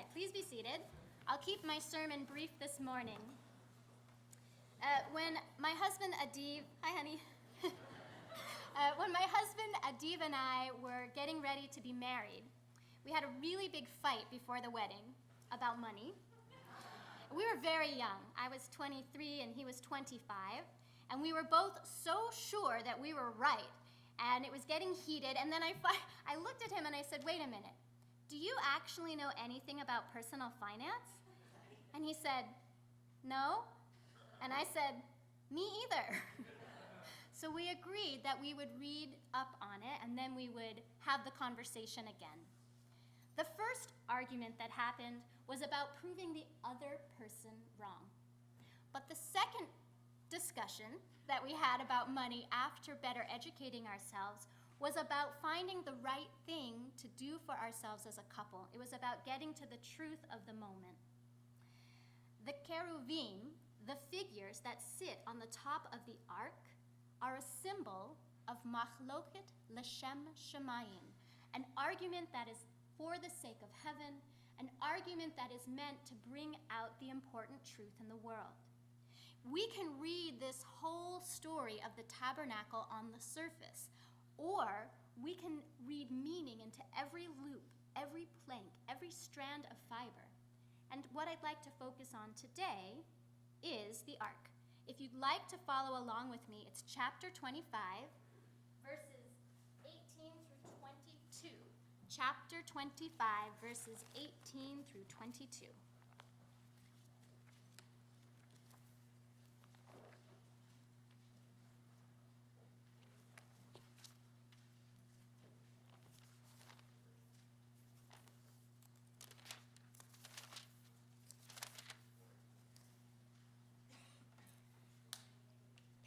right, please be seated. I'll keep my sermon brief this morning. When my husband Adiv, hi honey. When my husband Adiv and I were getting ready to be married, we had a really big fight before the wedding about money. We were very young. I was 23 and he was 25, and we were both so sure that we were right, and it was getting heated, and then I looked at him and I said, wait a minute, do you actually know anything about personal finance? And he said, no. And I said, me either. So we agreed that we would read up on it and then we would have the conversation again. The first argument that happened was about proving the other person wrong. But the second discussion that we had about money after better educating ourselves was about finding the right thing to do for ourselves as a couple. It was about getting to the truth of the moment. The cheruvim, the figures that sit on the top of the ark, are a symbol of machloket l'shem shemayim, an argument that is for the sake of heaven, an argument that is meant to bring out the important truth in the world. We can read this whole story of the tabernacle on the surface, or we can read meaning into every loop, every plank, every strand of fiber. And what I'd like to focus on today is the ark. If you'd like to follow along with me, it's chapter 25, verses 18 through 22. Chapter 25, verses 18 through 22.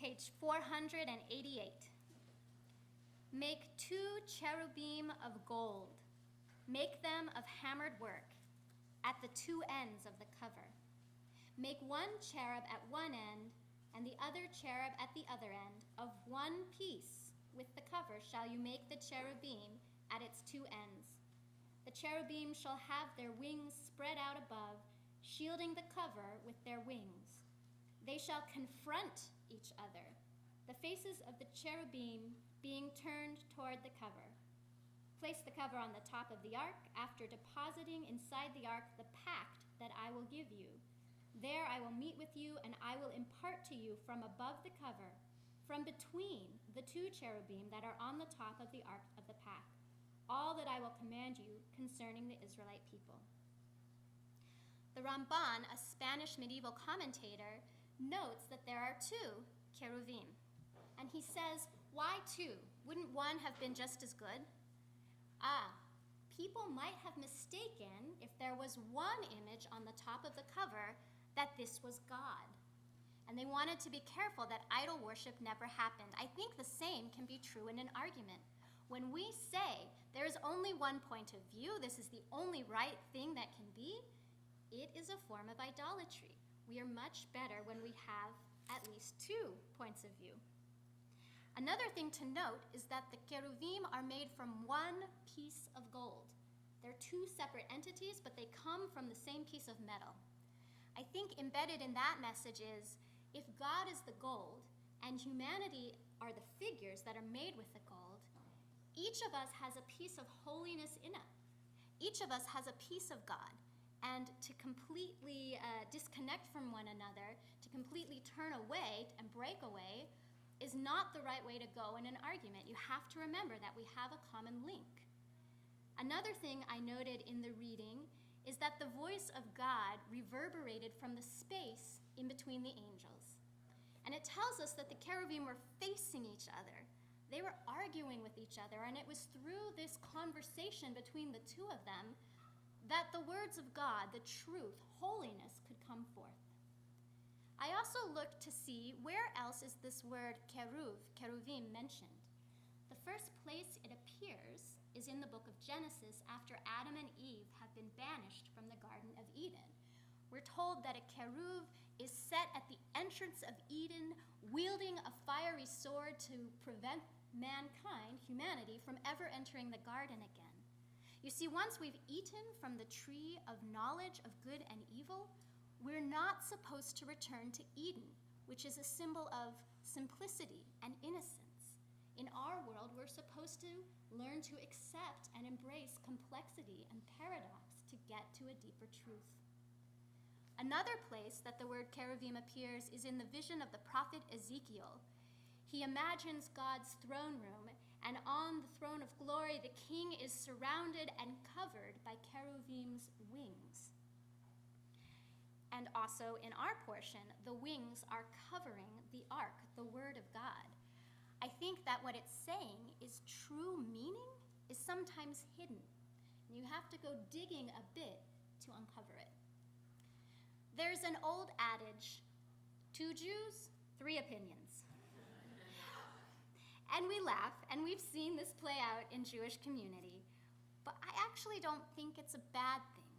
Page 488. Make 2 cherubim of gold. Make them of hammered work at the 2 ends of the cover. Make 1 cherub at one end and the other cherub at the other end. Of one piece with the cover shall you make the cherubim at its 2 ends. The cherubim shall have their wings spread out above, shielding the cover with their wings. They shall confront each other, the faces of the cherubim being turned toward the cover. Place the cover on the top of the ark after depositing inside the ark the pact that I will give you. There I will meet with you, and I will impart to you from above the cover, from between the 2 cherubim that are on the top of the ark of the pact, all that I will command you concerning the Israelite people. The Ramban, a Spanish medieval commentator, notes that there are 2 cherubim. And he says, why 2? Wouldn't 1 have been just as good? People might have mistaken, if there was 1 image on the top of the cover, that this was God. And they wanted to be careful that idol worship never happened. I think the same can be true in an argument. When we say there is only 1 point of view, this is the only right thing that can be, it is a form of idolatry. We are much better when we have at least 2 points of view. Another thing to note is that the cherubim are made from 1 piece of gold. They're 2 separate entities, but they come from the same piece of metal. I think embedded in that message is, if God is the gold and humanity are the figures that are made with the gold, each of us has a piece of holiness in it. Each of us has a piece of God. And to completely disconnect from one another, to completely turn away and break away, is not the right way to go in an argument. You have to remember that we have a common link. Another thing I noted in the reading is that the voice of God reverberated from the space in between the angels. And it tells us that the cherubim were facing each other. They were arguing with each other, and it was through this conversation between the 2 of them that the words of God, the truth, holiness, could come forth. I also looked to see where else is this word cheruvim mentioned. The first place it appears is in the book of Genesis after Adam and Eve have been banished from the Garden of Eden. We're told that a cherub is set at the entrance of Eden, wielding a fiery sword to prevent mankind, humanity, from ever entering the garden again. You see, once we've eaten from the tree of knowledge of good and evil, we're not supposed to return to Eden, which is a symbol of simplicity and innocence. In our world, we're supposed to learn to accept and embrace complexity and paradox to get to a deeper truth. Another place that the word cherubim appears is in the vision of the prophet Ezekiel. He imagines God's throne room, and on the throne of glory, the king is surrounded and covered by cherubim's wings. And also in our portion, the wings are covering the ark, the word of God. I think that what it's saying is true meaning is sometimes hidden. You have to go digging a bit to uncover it. There's an old adage, 2 Jews, 3 opinions. And we laugh, and we've seen this play out in Jewish community, but I actually don't think it's a bad thing.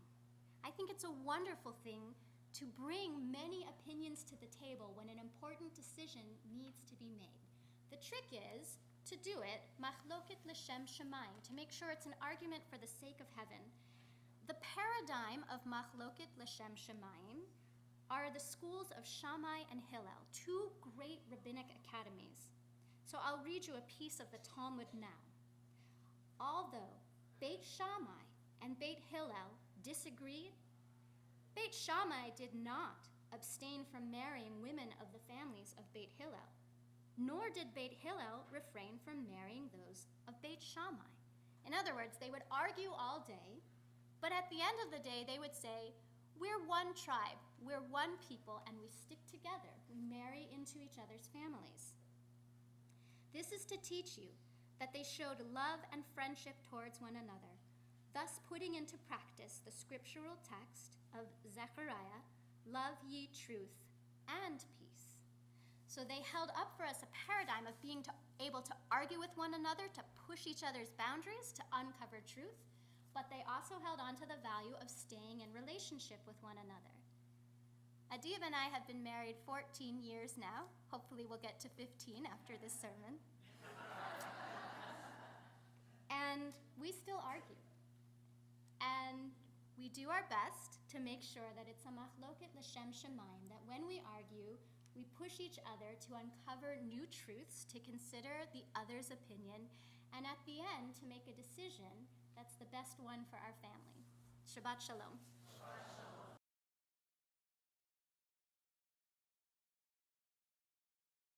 I think it's a wonderful thing to bring many opinions to the table when an important decision needs to be made. The trick is to do it machloket l'shem shamayim, to make sure it's an argument for the sake of heaven. The paradigm of machloket l'shem shamayim are the schools of Shammai and Hillel, 2 great rabbinic academies. So I'll read you a piece of the Talmud now. Although Beit Shammai and Beit Hillel disagreed, Beit Shammai did not abstain from marrying women of the families of Beit Hillel, nor did Beit Hillel refrain from marrying those of Beit Shammai. In other words, they would argue all day, but at the end of the day, they would say, we're one tribe, we're one people, and we stick together. We marry into each other's families. This is to teach you that they showed love and friendship towards one another, thus putting into practice the scriptural text of Zechariah, love ye truth and peace. So they held up for us a paradigm of being able to argue with one another, to push each other's boundaries, to uncover truth, but they also held on to the value of staying in relationship with one another. Adiv and I have been married 14 years now. Hopefully we'll get to 15 after this sermon. And we still argue. And we do our best to make sure that it's a machloket l'shem shamayim, that when we argue, we push each other to uncover new truths, to consider the other's opinion, and at the end, to make a decision that's the best one for our family. Shabbat shalom.